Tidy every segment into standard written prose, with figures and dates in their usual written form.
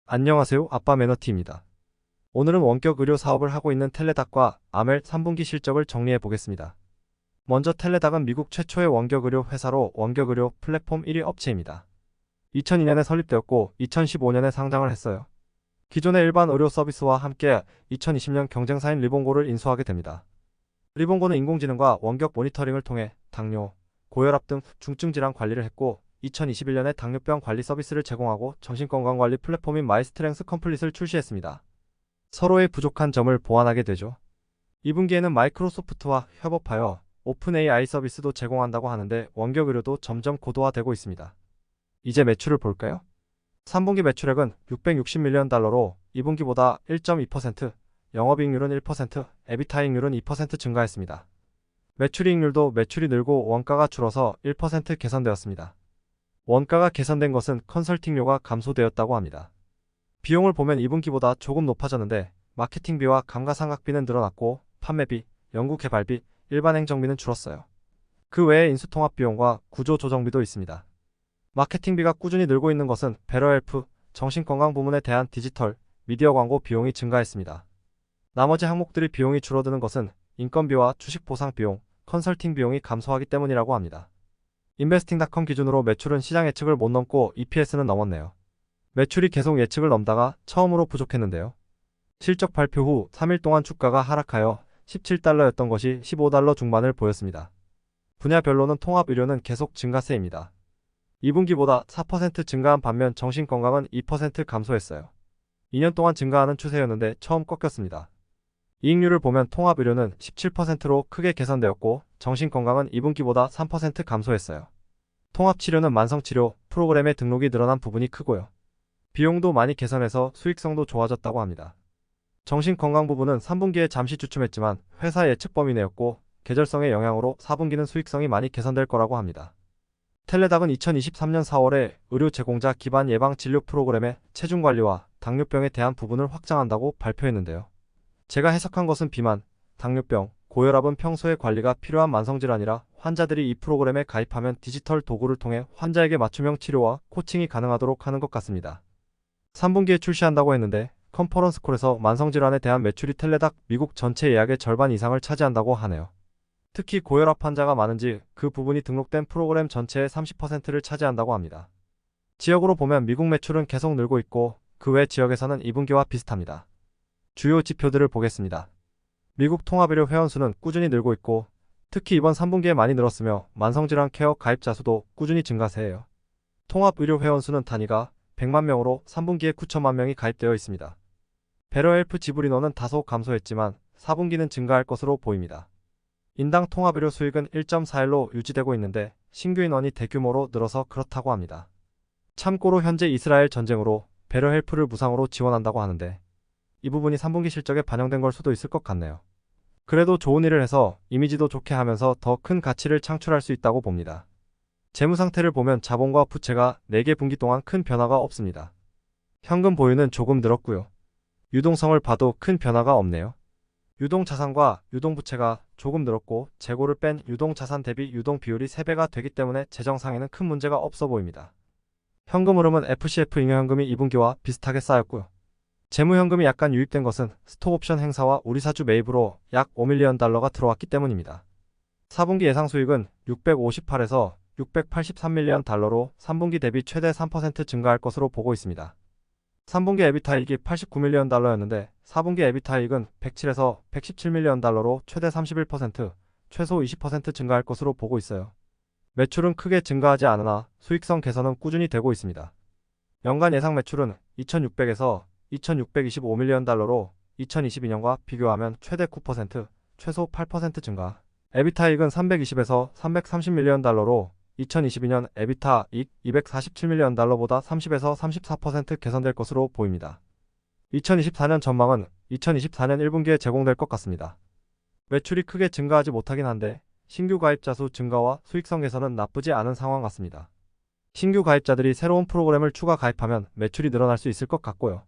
안녕하세요. 아빠 매너티입니다. 오늘은 원격 의료 사업을 하고 있는 텔레닥과 아멜 3분기 실적을 정리해 보겠습니다. 먼저 텔레닥은 미국 최초의 원격 의료 회사로 원격 의료 플랫폼 1위 업체입니다. 2002년에 설립되었고 2015년에 상장을 했어요. 기존의 일반 의료 서비스와 함께 2020년 경쟁사인 리본고를 인수하게 됩니다. 리본고는 인공지능과 원격 모니터링을 통해 당뇨, 고혈압 등 중증 질환 관리를 했고 2021년에 당뇨병 관리 서비스를 제공하고 정신건강관리 플랫폼인 마이스트렝스 컴플릿을 출시했습니다. 서로의 부족한 점을 보완하게 되죠. 2분기에는 마이크로소프트와 협업하여 오픈 AI 서비스도 제공한다고 하는데 원격 의료도 점점 고도화되고 있습니다. 이제 매출을 볼까요? 3분기 매출액은 660밀리언 달러로 2분기보다 1.2%, 영업이익률은 1%, 에비타이익률은 2% 증가했습니다. 매출이익률도 매출이 늘고 원가가 줄어서 1% 개선되었습니다. 원가가 개선된 것은 컨설팅료가 감소되었다고 합니다. 비용을 보면 2분기보다 조금 높아졌는데 마케팅비와 감가상각비는 늘어났고 판매비, 연구개발비, 일반 행정비는 줄었어요. 그 외에 인수통합비용과 구조조정비도 있습니다. 마케팅비가 꾸준히 늘고 있는 것은 베러헬프, 정신건강 부문에 대한 디지털, 미디어 광고 비용이 증가했습니다. 나머지 항목들이 비용이 줄어드는 것은 인건비와 주식 보상 비용, 컨설팅 비용이 감소하기 때문이라고 합니다. 인베스팅닷컴 기준으로 매출은 시장 예측을 못 넘고 EPS는 넘었네요. 매출이 계속 예측을 넘다가 처음으로 부족했는데요. 실적 발표 후 3일 동안 주가가 하락하여 17달러였던 것이 15달러 중반을 보였습니다. 분야별로는 통합의료는 계속 증가세입니다. 2분기보다 4% 증가한 반면 정신건강은 2% 감소했어요. 2년 동안 증가하는 추세였는데 처음 꺾였습니다. 이익률을 보면 통합의료는 17%로 크게 개선되었고 정신건강은 2분기보다 3% 감소했어요. 통합치료는 만성치료 프로그램에 등록이 늘어난 부분이 크고요. 비용도 많이 개선해서 수익성도 좋아졌다고 합니다. 정신건강 부분은 3분기에 잠시 주춤했지만 회사 예측 범위 내였고 계절성의 영향으로 4분기는 수익성이 많이 개선될 거라고 합니다. 텔레닥은 2023년 4월에 의료 제공자 기반 예방 진료 프로그램의 체중관리와 당뇨병에 대한 부분을 확장한다고 발표했는데요. 제가 해석한 것은 비만, 당뇨병, 고혈압은 평소에 관리가 필요한 만성질환이라 환자들이 이 프로그램에 가입하면 디지털 도구를 통해 환자에게 맞춤형 치료와 코칭이 가능하도록 하는 것 같습니다. 3분기에 출시한다고 했는데 컨퍼런스콜에서 만성질환에 대한 매출이 텔레닥 미국 전체 예약의 절반 이상을 차지한다고 하네요. 특히 고혈압 환자가 많은지 그 부분이 등록된 프로그램 전체의 30%를 차지한다고 합니다. 지역으로 보면 미국 매출은 계속 늘고 있고 그 외 지역에서는 2분기와 비슷합니다. 주요 지표들을 보겠습니다. 미국 통합의료 회원수는 꾸준히 늘고 있고 특히 이번 3분기에 많이 늘었으며 만성질환 케어 가입자 수도 꾸준히 증가세예요. 통합의료 회원수는 단위가 100만 명으로 3분기에 9천만 명이 가입되어 있습니다. 베러헬프 지불 인원은 다소 감소했지만 4분기는 증가할 것으로 보입니다. 인당 통합의료 수익은 1.41로 유지되고 있는데 신규 인원이 대규모로 늘어서 그렇다고 합니다. 참고로 현재 이스라엘 전쟁으로 베러헬프를 무상으로 지원한다고 하는데 이 부분이 3분기 실적에 반영된 걸 수도 있을 것 같네요. 그래도 좋은 일을 해서 이미지도 좋게 하면서 더 큰 가치를 창출할 수 있다고 봅니다. 재무 상태를 보면 자본과 부채가 4개 분기 동안 큰 변화가 없습니다. 현금 보유는 조금 늘었고요. 유동성을 봐도 큰 변화가 없네요. 유동자산과 유동부채가 조금 늘었고 재고를 뺀 유동자산 대비 유동 비율이 3배가 되기 때문에 재정상에는 큰 문제가 없어 보입니다. 현금 흐름은 FCF 잉여현금이 2분기와 비슷하게 쌓였고요. 재무현금이 약간 유입된 것은 스톡옵션 행사와 우리사주 매입으로 약 5밀리언 달러가 들어왔기 때문입니다. 4분기 예상 수익은 658에서 683밀리언 달러로 3분기 대비 최대 3% 증가할 것으로 보고 있습니다. 3분기 에비타이익이 89밀리언 달러였는데 4분기 에비타이익은 107에서 117밀리언 달러로 최대 31%, 최소 20% 증가할 것으로 보고 있어요. 매출은 크게 증가하지 않으나 수익성 개선은 꾸준히 되고 있습니다. 연간 예상 매출은 2600에서 2625밀리언 달러로 2022년과 비교하면 최대 9%, 최소 8% 증가. 에비타이익은 320에서 330밀리언 달러로 2022년 에비타 이익 247밀리언 달러보다 30에서 34% 개선될 것으로 보입니다. 2024년 전망은 2024년 1분기에 제공될 것 같습니다. 매출이 크게 증가하지 못하긴 한데 신규 가입자 수 증가와 수익성 개선은 나쁘지 않은 상황 같습니다. 신규 가입자들이 새로운 프로그램을 추가 가입하면 매출이 늘어날 수 있을 것 같고요.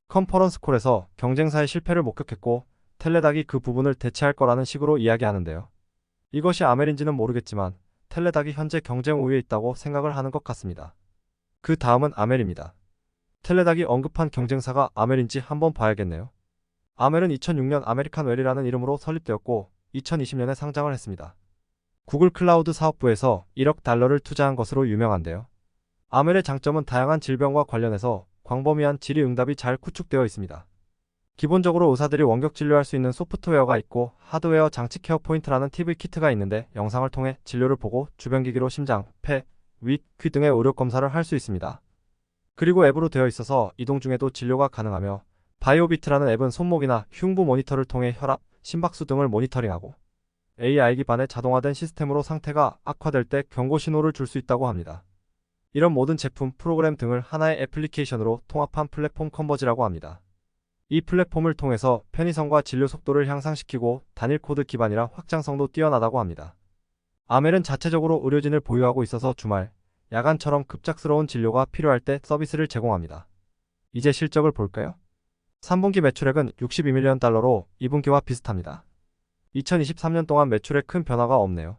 컨퍼런스콜에서 경쟁사의 실패를 목격했고 텔레닥이 그 부분을 대체할 거라는 식으로 이야기하는데요. 이것이 아멜인지는 모르겠지만 텔레닥이 현재 경쟁 우위에 있다고 생각을 하는 것 같습니다. 그 다음은 아멜입니다. 텔레닥이 언급한 경쟁사가 아멜인지 한번 봐야겠네요. 아멜은 2006년 아메리칸 웰이라는 이름으로 설립되었고 2020년에 상장을 했습니다. 구글 클라우드 사업부에서 1억 달러를 투자한 것으로 유명한데요. 아멜의 장점은 다양한 질병과 관련해서 광범위한 질의응답이 잘 구축되어 있습니다. 기본적으로 의사들이 원격 진료할 수 있는 소프트웨어가 있고 하드웨어 장치 케어 포인트라는 TV 키트가 있는데 영상을 통해 진료를 보고 주변 기기로 심장, 폐, 위, 귀 등의 의료 검사를 할 수 있습니다. 그리고 앱으로 되어 있어서 이동 중에도 진료가 가능하며 바이오비트라는 앱은 손목이나 흉부 모니터를 통해 혈압, 심박수 등을 모니터링하고 AI 기반의 자동화된 시스템으로 상태가 악화될 때 경고 신호를 줄 수 있다고 합니다. 이런 모든 제품, 프로그램 등을 하나의 애플리케이션으로 통합한 플랫폼 컨버지라고 합니다. 이 플랫폼을 통해서 편의성과 진료 속도를 향상시키고 단일 코드 기반이라 확장성도 뛰어나다고 합니다. 아멜은 자체적으로 의료진을 보유하고 있어서 주말, 야간처럼 급작스러운 진료가 필요할 때 서비스를 제공합니다. 이제 실적을 볼까요? 3분기 매출액은 62밀리언 달러로 2분기와 비슷합니다. 2023년 동안 매출에 큰 변화가 없네요.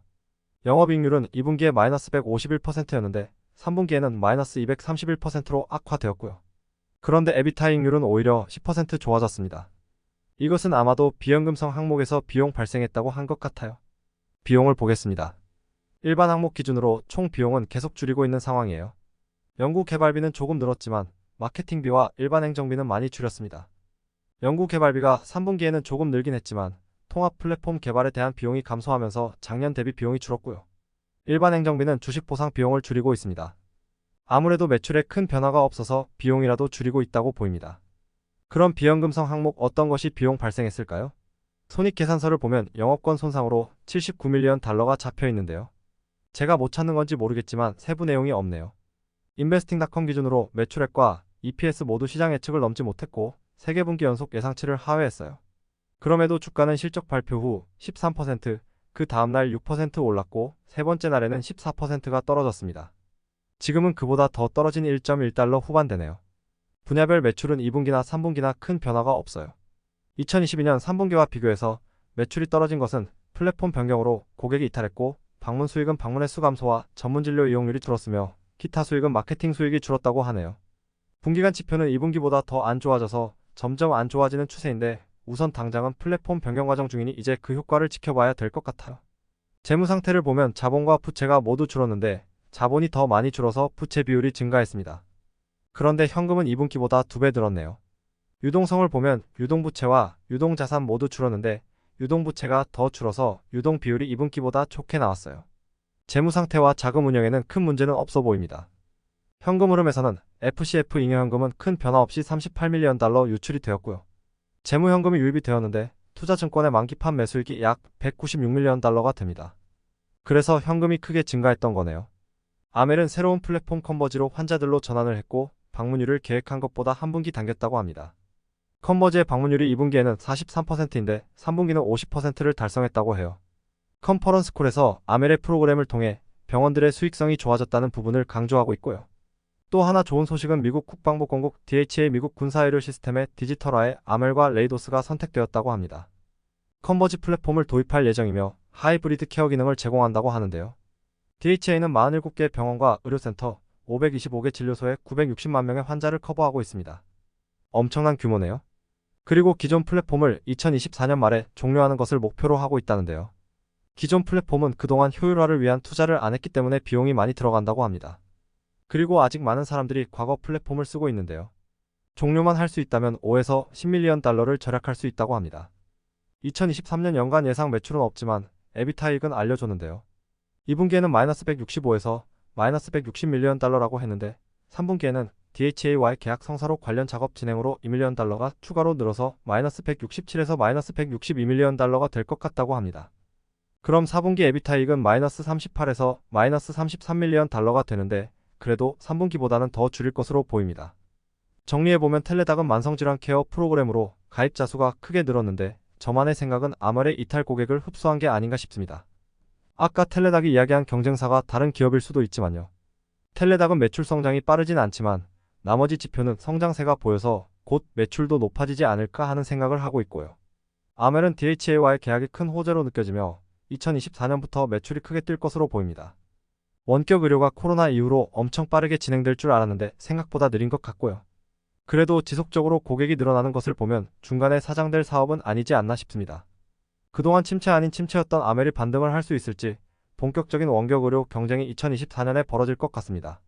영업이익률은 2분기에 마이너스 151%였는데 3분기에는 마이너스 231%로 악화되었고요. 그런데 에비타이익률은 오히려 10% 좋아졌습니다. 이것은 아마도 비연금성 항목에서 비용 발생했다고 한 것 같아요. 비용을 보겠습니다. 일반 항목 기준으로 총 비용은 계속 줄이고 있는 상황이에요. 연구개발비는 조금 늘었지만 마케팅비와 일반 행정비는 많이 줄였습니다. 연구개발비가 3분기에는 조금 늘긴 했지만 통합 플랫폼 개발에 대한 비용이 감소하면서 작년 대비 비용이 줄었고요. 일반 행정비는 주식 보상 비용을 줄이고 있습니다. 아무래도 매출에 큰 변화가 없어서 비용이라도 줄이고 있다고 보입니다. 그럼 비연금성 항목 어떤 것이 비용 발생했을까요? 손익계산서를 보면 영업권 손상으로 79밀리언 달러가 잡혀 있는데요. 제가 못 찾는 건지 모르겠지만 세부 내용이 없네요. 인베스팅닷컴 기준으로 매출액과 EPS 모두 시장 예측을 넘지 못했고 3개분기 연속 예상치를 하회했어요. 그럼에도 주가는 실적 발표 후 13%, 그 다음날 6% 올랐고 세 번째 날에는 14%가 떨어졌습니다. 지금은 그보다 더 떨어진 1.1달러 후반대네요. 분야별 매출은 2분기나 3분기나 큰 변화가 없어요. 2022년 3분기와 비교해서 매출이 떨어진 것은 플랫폼 변경으로 고객이 이탈했고 방문 수익은 방문 횟수 감소와 전문진료 이용률이 줄었으며 기타 수익은 마케팅 수익이 줄었다고 하네요. 분기간 지표는 2분기보다 더 안 좋아져서 점점 안 좋아지는 추세인데 우선 당장은 플랫폼 변경 과정 중이니 이제 그 효과를 지켜봐야 될 것 같아요. 재무 상태를 보면 자본과 부채가 모두 줄었는데 자본이 더 많이 줄어서 부채 비율이 증가했습니다. 그런데 현금은 2분기보다 2배 늘었네요. 유동성을 보면 유동부채와 유동자산 모두 줄었는데 유동부채가 더 줄어서 유동 비율이 2분기보다 좋게 나왔어요. 재무 상태와 자금 운영에는 큰 문제는 없어 보입니다. 현금 흐름에서는 FCF 잉여현금은 큰 변화 없이 38밀리언 달러 유출이 되었고요. 재무현금이 유입이 되었는데 투자증권의 만기판 매수익이 약 196밀리언 달러가 됩니다. 그래서 현금이 크게 증가했던 거네요. 아멜은 새로운 플랫폼 컨버지로 환자들로 전환을 했고 방문율을 계획한 것보다 한 분기 당겼다고 합니다. 컨버지의 방문율이 2분기에는 43%인데 3분기는 50%를 달성했다고 해요. 컨퍼런스콜에서 아멜의 프로그램을 통해 병원들의 수익성이 좋아졌다는 부분을 강조하고 있고요. 또 하나 좋은 소식은 미국 국방부 공국 DHA 미국 군사의료 시스템의 디지털화에 아멜과 레이도스가 선택되었다고 합니다. 컨버지 플랫폼을 도입할 예정이며 하이브리드 케어 기능을 제공한다고 하는데요. DHA는 47개 병원과 의료센터, 525개 진료소에 960만 명의 환자를 커버하고 있습니다. 엄청난 규모네요. 그리고 기존 플랫폼을 2024년 말에 종료하는 것을 목표로 하고 있다는데요. 기존 플랫폼은 그동안 효율화를 위한 투자를 안 했기 때문에 비용이 많이 들어간다고 합니다. 그리고 아직 많은 사람들이 과거 플랫폼을 쓰고 있는데요. 종료만 할 수 있다면 5에서 10밀리언 달러를 절약할 수 있다고 합니다. 2023년 연간 예상 매출은 없지만 에비타이익은 알려줬는데요. 2분기에는 마이너스 165에서 마이너스 160밀리언 달러라고 했는데 3분기에는 DHA와의 계약 성사로 관련 작업 진행으로 2밀리언 달러가 추가로 늘어서 마이너스 167에서 마이너스 162밀리언 달러가 될 것 같다고 합니다. 그럼 4분기 에비타이익은 마이너스 38에서 마이너스 33밀리언 달러가 되는데 그래도 3분기보다는 더 줄일 것으로 보입니다. 정리해보면 텔레닥은 만성질환 케어 프로그램으로 가입자 수가 크게 늘었는데 저만의 생각은 아멜의 이탈 고객을 흡수한 게 아닌가 싶습니다. 아까 텔레닥이 이야기한 경쟁사가 다른 기업일 수도 있지만요. 텔레닥은 매출 성장이 빠르진 않지만 나머지 지표는 성장세가 보여서 곧 매출도 높아지지 않을까 하는 생각을 하고 있고요. 아멜은 DHA와의 계약이 큰 호재로 느껴지며 2024년부터 매출이 크게 뛸 것으로 보입니다. 원격 의료가 코로나 이후로 엄청 빠르게 진행될 줄 알았는데 생각보다 느린 것 같고요. 그래도 지속적으로 고객이 늘어나는 것을 보면 중간에 사장될 사업은 아니지 않나 싶습니다. 그동안 침체 아닌 침체였던 아멜이 반등을 할 수 있을지 본격적인 원격 의료 경쟁이 2024년에 벌어질 것 같습니다.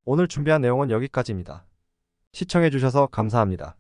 오늘 준비한 내용은 여기까지입니다. 시청해주셔서 감사합니다.